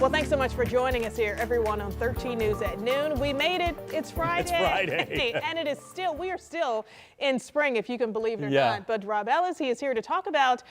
Well, thanks so much for joining us here, everyone, on 13 News at noon. We made it. It's Friday. It's Friday. And we are still in spring, if you can believe it or Yeah. not. But Rob Ellis, he is here to talk about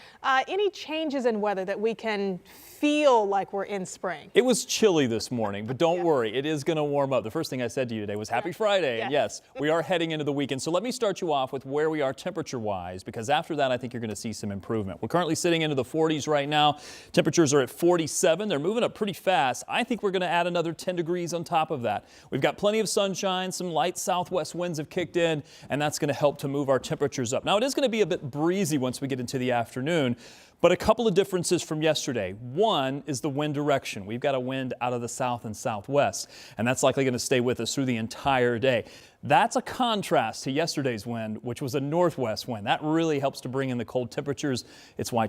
any changes in weather that we can feel like we're in spring. It was chilly this morning, but don't worry, it is going to warm up. The first thing I said to you today was Happy Friday. And yes, we are heading into the weekend. So let me start you off with where we are temperature-wise, because after that, I think you're going to see some improvement. We're currently sitting into the 40s right now. Temperatures are at 47. They're moving up pretty fast. I think we're going to add another 10 degrees on top of that. We've got plenty of sunshine. Some light southwest winds have kicked in, and that's going to help to move our temperatures up. Now, it is going to be a bit breezy once we get into the afternoon, but a couple of differences from yesterday. One is the wind direction. We've got a wind out of the south and southwest, and that's likely going to stay with us through the entire day. That's a contrast to yesterday's wind, which was a northwest wind. That really helps to bring in the cold temperatures. It's why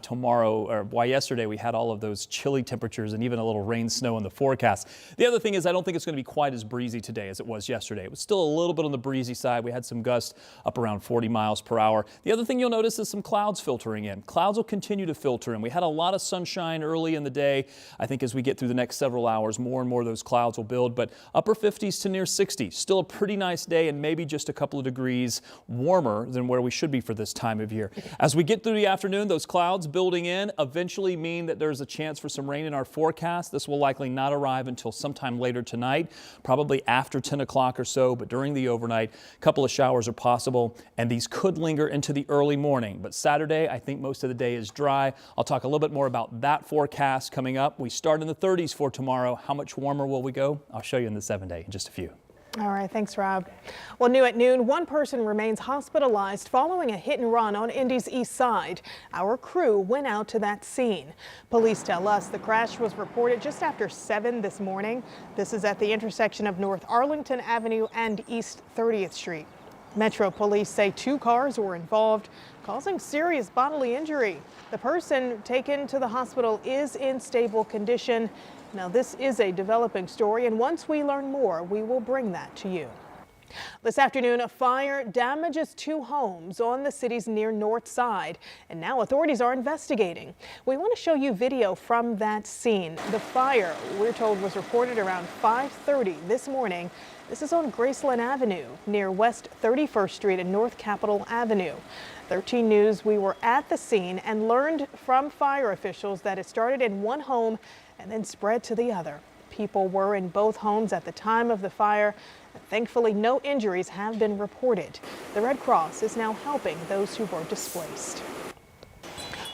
yesterday we had all of those chilly temperatures and even a little rain, snow in the forecast. The other thing is I don't think it's going to be quite as breezy today as it was yesterday. It was still a little bit on the breezy side. We had some gusts up around 40 miles per hour. The other thing you'll notice is some clouds filtering in. Clouds will continue to filter in. We had a lot of sunshine early in the day. I think as we get through the next several hours, more and more of those clouds will build, but upper 50s to near 60s. Still a pretty nice day, and maybe just a couple of degrees warmer than where we should be for this time of year. As we get through the afternoon, those clouds building in eventually mean that there's a chance for some rain in our forecast. This will likely not arrive until sometime later tonight, probably after 10 o'clock or so, but during the overnight, a couple of showers are possible, and these could linger into the early morning. But Saturday, I think most of the day is dry. I'll talk a little bit more about that forecast coming up. We start in the 30s for tomorrow. How much warmer will we go? I'll show you in the 7-day in just a few. All right, thanks, Rob. Well, new at noon, one person remains hospitalized following a hit and run on Indy's east side. Our crew went out to that scene. Police tell us the crash was reported just after 7 this morning. This is at the intersection of North Arlington Avenue and East 30th Street. Metro police say 2 cars were involved, causing serious bodily injury. The person taken to the hospital is in stable condition. Now, this is a developing story, and once we learn more, we will bring that to you. This afternoon, a fire damages 2 homes on the city's near north side, and now authorities are investigating. We want to show you video from that scene. The fire, we're told, was reported around 5:30 this morning. This is on Graceland Avenue near West 31st Street and North Capitol Avenue. 13 News, we were at the scene and learned from fire officials that it started in one home and then spread to the other. People were in both homes at the time of the fire. Thankfully, no injuries have been reported. The Red Cross is now helping those who were displaced.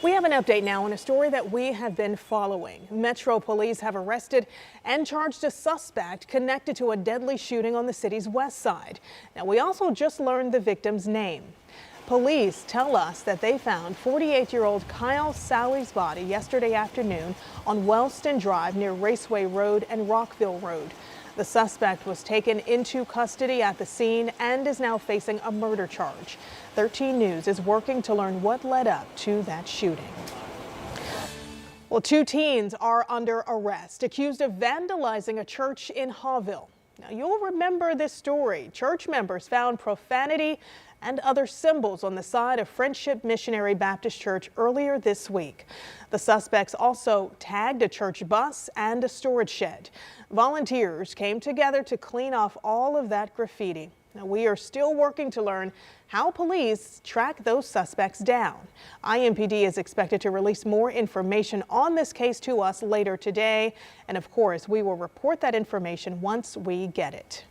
We have an update now on a story that we have been following. Metro police have arrested and charged a suspect connected to a deadly shooting on the city's west side. Now, we also just learned the victim's name. Police tell us that they found 48-year-old Kyle Sowey's body yesterday afternoon on Wellston Drive near Raceway Road and Rockville Road. The suspect was taken into custody at the scene and is now facing a murder charge. 13 News is working to learn what led up to that shooting. Well, 2 teens are under arrest, accused of vandalizing a church in Hawville. Now, you'll remember this story. Church members found profanity and other symbols on the side of Friendship Missionary Baptist Church earlier this week. The suspects also tagged a church bus and a storage shed. Volunteers came together to clean off all of that graffiti. Now, we are still working to learn how police track those suspects down. IMPD is expected to release more information on this case to us later today. And of course, we will report that information once we get it.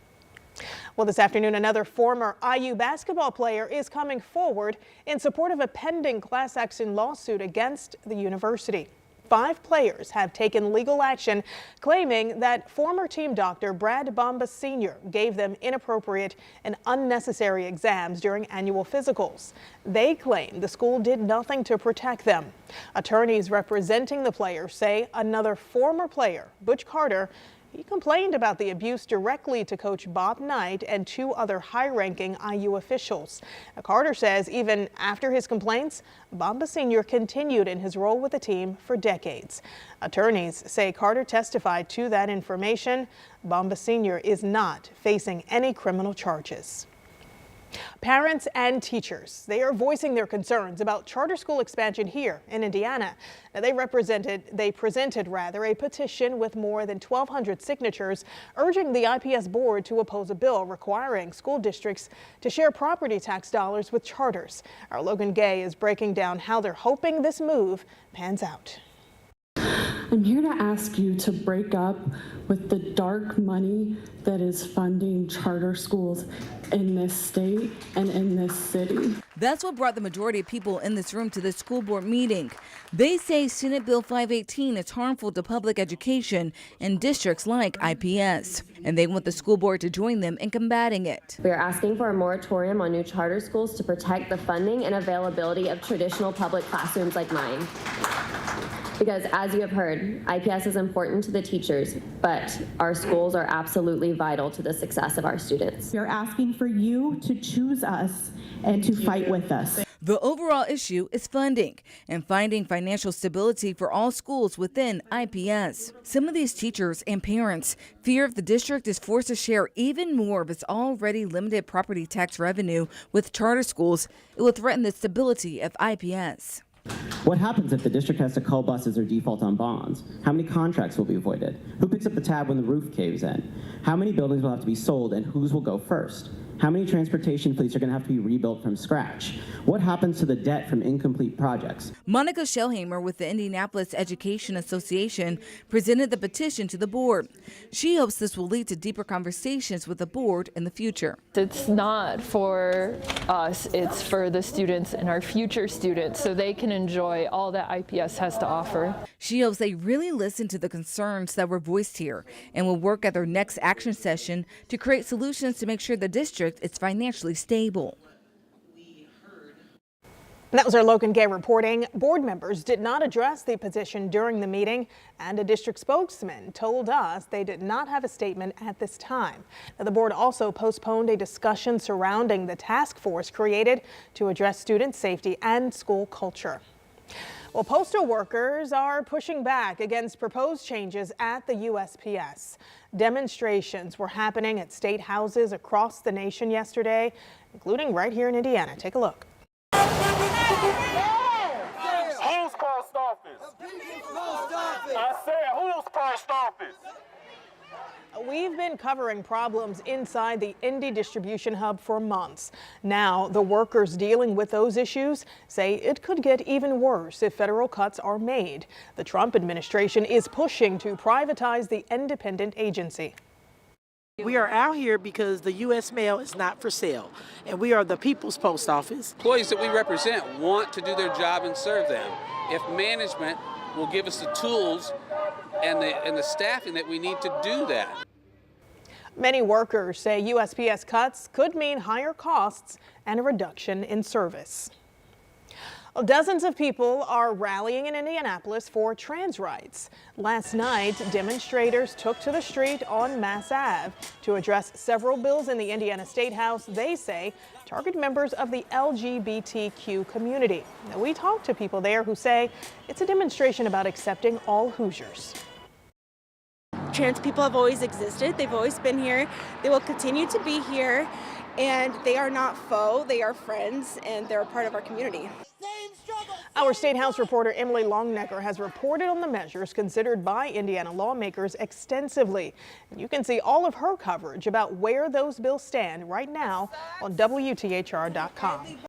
Well, this afternoon, another former IU basketball player is coming forward in support of a pending class action lawsuit against the university. 5 players have taken legal action claiming that former team doctor Brad Bombas Sr. gave them inappropriate and unnecessary exams during annual physicals. They claim the school did nothing to protect them. Attorneys representing the players say another former player, Butch Carter, he complained about the abuse directly to Coach Bob Knight and 2 other high-ranking IU officials. Now, Carter says even after his complaints, Bombas Sr. continued in his role with the team for decades. Attorneys say Carter testified to that information. Bombas Sr. is not facing any criminal charges. Parents and teachers, they are voicing their concerns about charter school expansion here in Indiana. Now, they presented a petition with more than 1,200 signatures urging the IPS board to oppose a bill requiring school districts to share property tax dollars with charters. Our Logan Gay is breaking down how they're hoping this move pans out. I'm here to ask you to break up with the dark money that is funding charter schools in this state and in this city. That's what brought the majority of people in this room to the school board meeting. They say Senate Bill 518 is harmful to public education in districts like IPS, and they want the school board to join them in combating it. We are asking for a moratorium on new charter schools to protect the funding and availability of traditional public classrooms like mine. Because as you have heard, IPS is important to the teachers, but our schools are absolutely vital to the success of our students. We're asking for you to choose us and to fight with us. The overall issue is funding and finding financial stability for all schools within IPS. Some of these teachers and parents fear if the district is forced to share even more of its already limited property tax revenue with charter schools, it will threaten the stability of IPS. What happens if the district has to cull buses or default on bonds? How many contracts will be avoided? Who picks up the tab when the roof caves in? How many buildings will have to be sold and whose will go first? How many transportation fleets are going to have to be rebuilt from scratch? What happens to the debt from incomplete projects? Monica Shellhammer with the Indianapolis Education Association presented the petition to the board. She hopes this will lead to deeper conversations with the board in the future. It's not for us, it's for the students and our future students so they can enjoy all that IPS has to offer. She hopes they really listen to the concerns that were voiced here and will work at their next action session to create solutions to make sure the district is financially stable. That was our Logan Gay reporting. Board members did not address the petition during the meeting, and a district spokesman told us they did not have a statement at this time. Now, the board also postponed a discussion surrounding the task force created to address student safety and school culture. Well, postal workers are pushing back against proposed changes at the USPS. Demonstrations were happening at state houses across the nation yesterday, including right here in Indiana. Take a look. Who's post office? I said, who's post office? We've been covering problems inside the Indy distribution hub for months. Now, the workers dealing with those issues say it could get even worse if federal cuts are made. The Trump administration is pushing to privatize the independent agency. We are out here because the U.S. mail is not for sale, and we are the people's post office. Employees that we represent want to do their job and serve them. If management will give us the tools and the staffing that we need to do that. Many workers say USPS cuts could mean higher costs and a reduction in service. Well, dozens of people are rallying in Indianapolis for trans rights. Last night, demonstrators took to the street on Mass Ave to address several bills in the Indiana State House they say target members of the LGBTQ community. Now, we talked to people there who say it's a demonstration about accepting all Hoosiers. Trans people have always existed. They've always been here. They will continue to be here, and they are not foe. They are friends, and they're a part of our community. Our State House reporter Emily Longnecker has reported on the measures considered by Indiana lawmakers extensively. And you can see all of her coverage about where those bills stand right now on WTHR.com.